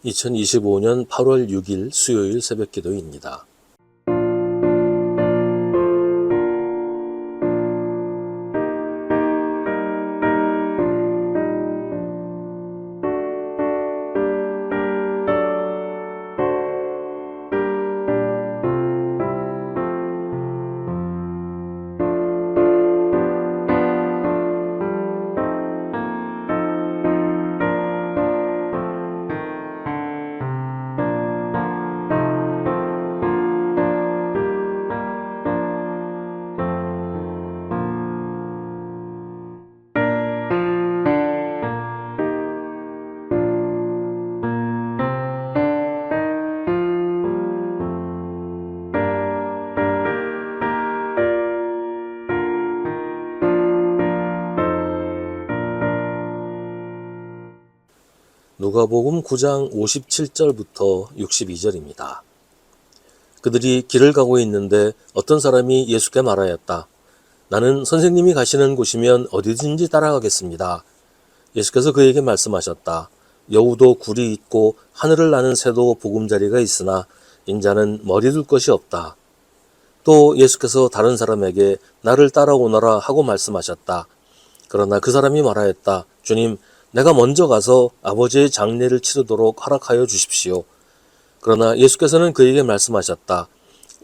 2025년 8월 6일 수요일 새벽 기도입니다. 누가복음 9장 57절부터 62절입니다. 그들이 길을 가고 있는데 어떤 사람이 예수께 말하였다. 나는 선생님이 가시는 곳이면 어디든지 따라가겠습니다. 예수께서 그에게 말씀하셨다. 여우도 굴이 있고 하늘을 나는 새도 보금자리가 있으나 인자는 머리 둘 것이 없다. 또 예수께서 다른 사람에게 나를 따라오너라 하고 말씀하셨다. 그러나 그 사람이 말하였다. 주님, 내가 먼저 가서 아버지의 장례를 치르도록 허락하여 주십시오. 그러나 예수께서는 그에게 말씀하셨다.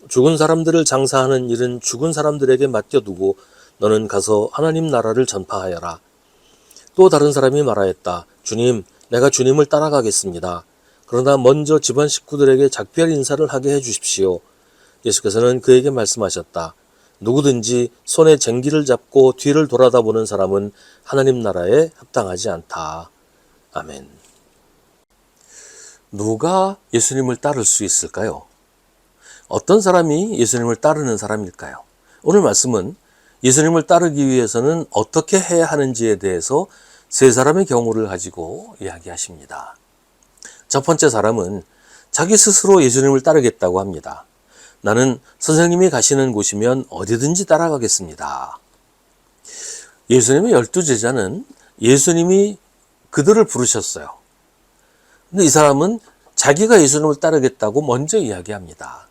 죽은 사람들을 장사하는 일은 죽은 사람들에게 맡겨두고 너는 가서 하나님 나라를 전파하여라. 또 다른 사람이 말하였다. 주님, 내가 주님을 따라가겠습니다. 그러나 먼저 집안 식구들에게 작별 인사를 하게 해 주십시오. 예수께서는 그에게 말씀하셨다. 누구든지 손에 쟁기를 잡고 뒤를 돌아다보는 사람은 하나님 나라에 합당하지 않다. 아멘. 누가 예수님을 따를 수 있을까요? 어떤 사람이 예수님을 따르는 사람일까요? 오늘 말씀은 예수님을 따르기 위해서는 어떻게 해야 하는지에 대해서 세 사람의 경우를 가지고 이야기하십니다. 첫 번째 사람은 자기 스스로 예수님을 따르겠다고 합니다. 나는 선생님이 가시는 곳이면 어디든지 따라가겠습니다. 예수님의 12제자는 예수님이 그들을 부르셨어요. 근데 이 사람은 자기가 예수님을 따르겠다고 먼저 이야기합니다.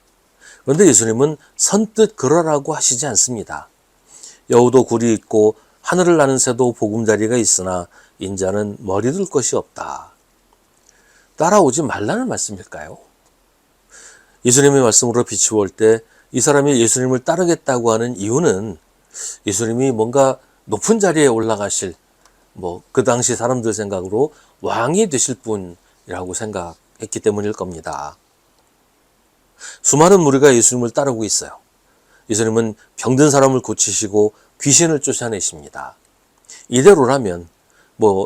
그런데 예수님은 선뜻 그러라고 하시지 않습니다. 여우도 굴이 있고 하늘을 나는 새도 보금자리가 있으나 인자는 머리 둘 것이 없다. 따라오지 말라는 말씀일까요? 예수님의 말씀으로 비추어 올 때 이 사람이 예수님을 따르겠다고 하는 이유는 예수님이 뭔가 높은 자리에 올라가실, 그 당시 사람들 생각으로 왕이 되실 분이라고 생각했기 때문일 겁니다. 수많은 무리가 예수님을 따르고 있어요. 예수님은 병든 사람을 고치시고 귀신을 쫓아내십니다. 이대로라면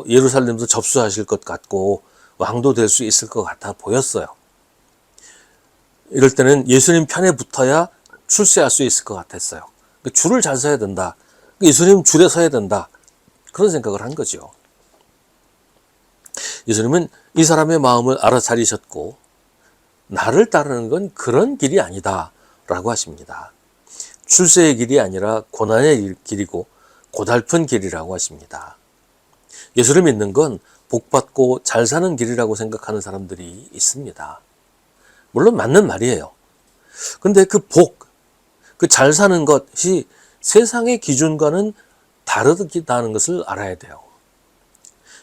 예루살렘도 접수하실 것 같고 왕도 될 수 있을 것 같아 보였어요. 이럴 때는 예수님 편에 붙어야 출세할 수 있을 것 같았어요. 줄을 잘 서야 된다. 예수님 줄에 서야 된다. 그런 생각을 한 거죠. 예수님은 이 사람의 마음을 알아차리셨고 나를 따르는 건 그런 길이 아니다 라고 하십니다. 출세의 길이 아니라 고난의 길이고 고달픈 길이라고 하십니다. 예수를 믿는 건 복받고 잘 사는 길이라고 생각하는 사람들이 있습니다. 물론 맞는 말이에요. 근데 그 그 잘 사는 것이 세상의 기준과는 다르다는 것을 알아야 돼요.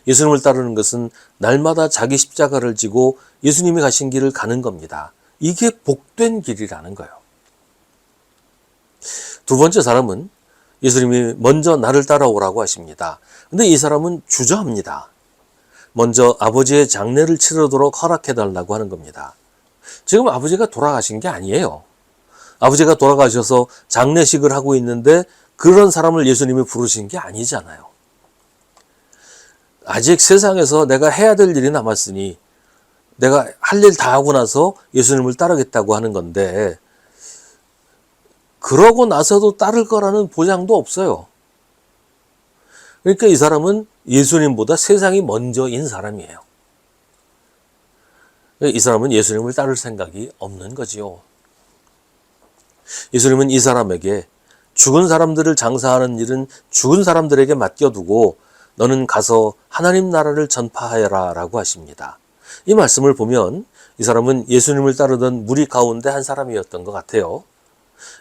예수님을 따르는 것은 날마다 자기 십자가를 지고 예수님이 가신 길을 가는 겁니다. 이게 복된 길이라는 거예요. 두 번째 사람은 예수님이 먼저 나를 따라오라고 하십니다. 근데 이 사람은 주저합니다. 먼저 아버지의 장례를 치르도록 허락해달라고 하는 겁니다. 지금 아버지가 돌아가신 게 아니에요. 아버지가 돌아가셔서 장례식을 하고 있는데 그런 사람을 예수님이 부르신 게 아니잖아요. 아직 세상에서 내가 해야 될 일이 남았으니 내가 할 일 다 하고 나서 예수님을 따르겠다고 하는 건데 그러고 나서도 따를 거라는 보장도 없어요. 그러니까 이 사람은 예수님보다 세상이 먼저인 사람이에요. 이 사람은 예수님을 따를 생각이 없는 거지요. 예수님은 이 사람에게 죽은 사람들을 장사하는 일은 죽은 사람들에게 맡겨두고 너는 가서 하나님 나라를 전파하여라 라고 하십니다. 이 말씀을 보면 이 사람은 예수님을 따르던 무리 가운데 한 사람이었던 것 같아요.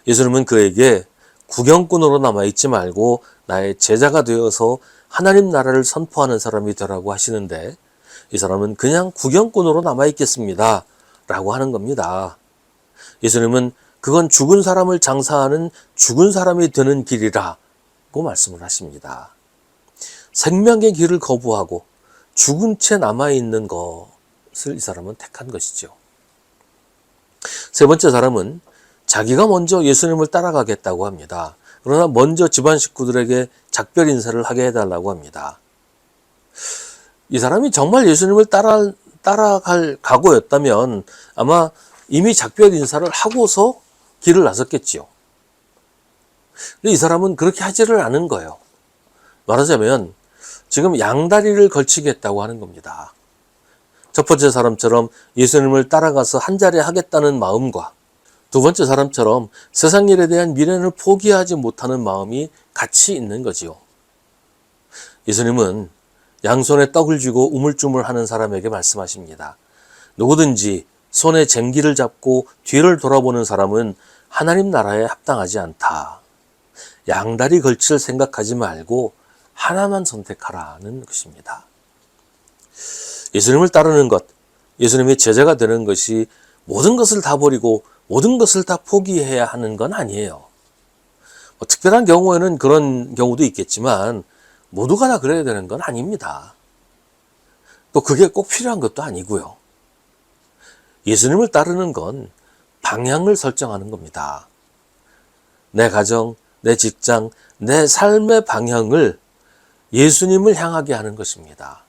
예수님은 그에게 구경꾼으로 남아있지 말고 나의 제자가 되어서 하나님 나라를 선포하는 사람이 되라고 하시는데, 이 사람은 그냥 구경꾼으로 남아있겠습니다 라고 하는 겁니다. 예수님은 그건 죽은 사람을 장사하는 죽은 사람이 되는 길이라고 말씀을 하십니다. 생명의 길을 거부하고 죽은 채 남아있는 것을 이 사람은 택한 것이죠. 세 번째 사람은 자기가 먼저 예수님을 따라가겠다고 합니다. 그러나 먼저 집안 식구들에게 작별 인사를 하게 해달라고 합니다. 이 사람이 정말 예수님을 따라갈 각오였다면 아마 이미 작별 인사를 하고서 길을 나섰겠지요. 근데 이 사람은 그렇게 하지를 않은 거예요. 말하자면 지금 양다리를 걸치겠다고 하는 겁니다. 첫 번째 사람처럼 예수님을 따라가서 한 자리 하겠다는 마음과 두 번째 사람처럼 세상 일에 대한 미련을 포기하지 못하는 마음이 같이 있는 거지요. 예수님은 양손에 떡을 쥐고 우물쭈물하는 사람에게 말씀하십니다. 누구든지 손에 쟁기를 잡고 뒤를 돌아보는 사람은 하나님 나라에 합당하지 않다. 양다리 걸칠 생각하지 말고 하나만 선택하라는 것입니다. 예수님을 따르는 것, 예수님의 제자가 되는 것이 모든 것을 다 버리고 모든 것을 다 포기해야 하는 건 아니에요. 특별한 경우에는 그런 경우도 있겠지만 모두가 다 그래야 되는 건 아닙니다. 또 그게 꼭 필요한 것도 아니고요. 예수님을 따르는 건 방향을 설정하는 겁니다. 내 가정, 내 직장, 내 삶의 방향을 예수님을 향하게 하는 것입니다.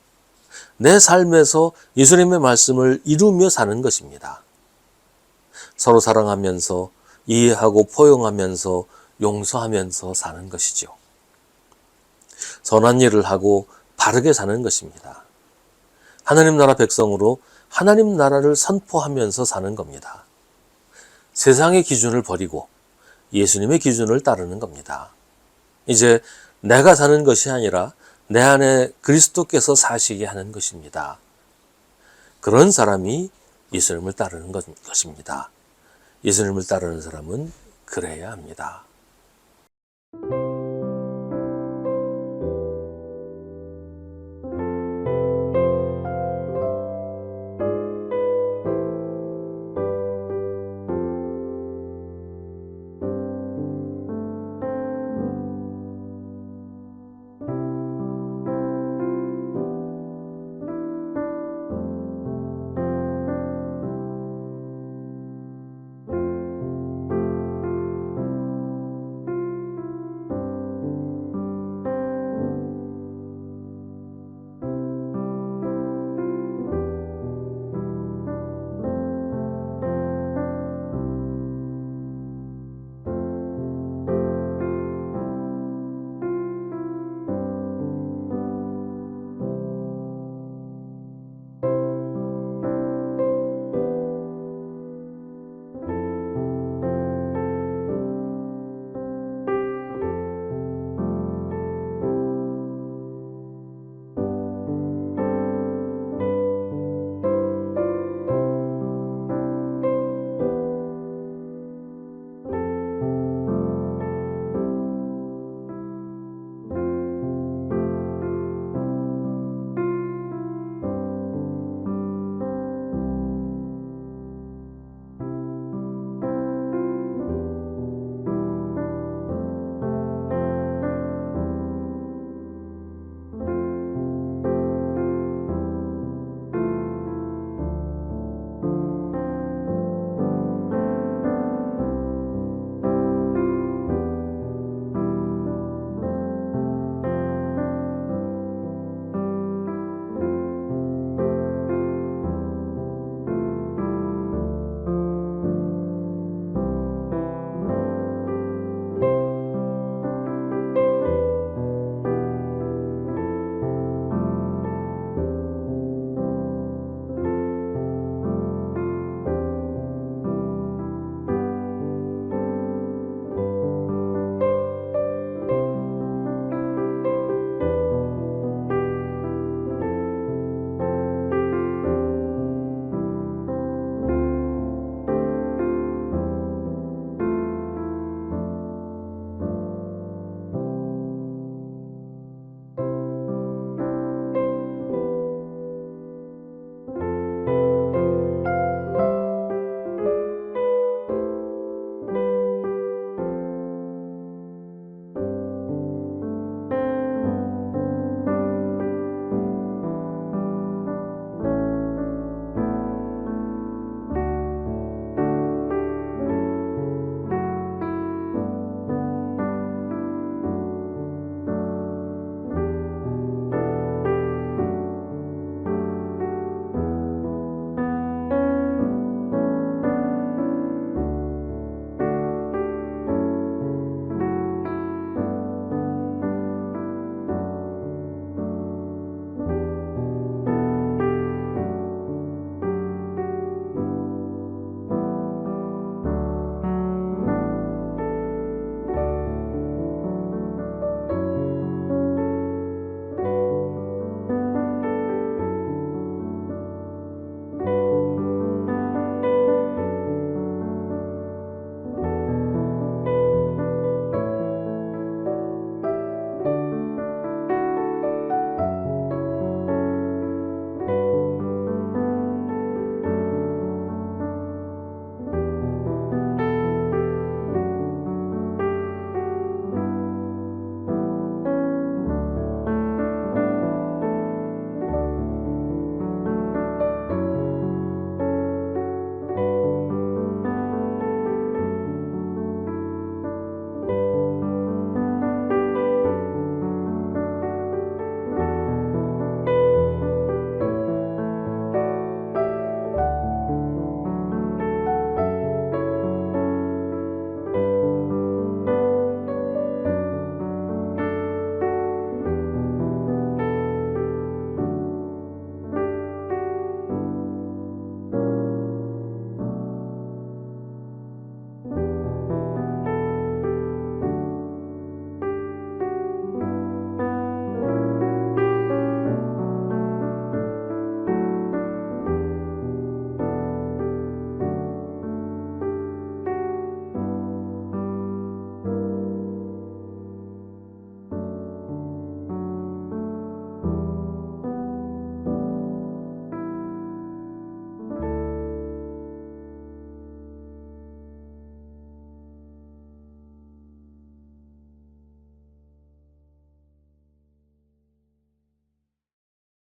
내 삶에서 예수님의 말씀을 이루며 사는 것입니다. 서로 사랑하면서 이해하고 포용하면서 용서하면서 사는 것이죠. 선한 일을 하고 바르게 사는 것입니다. 하나님 나라 백성으로 하나님 나라를 선포하면서 사는 겁니다. 세상의 기준을 버리고 예수님의 기준을 따르는 겁니다. 이제 내가 사는 것이 아니라 내 안에 그리스도께서 사시게 하는 것입니다. 그런 사람이 예수님을 따르는 것입니다. 예수님을 따르는 사람은 그래야 합니다.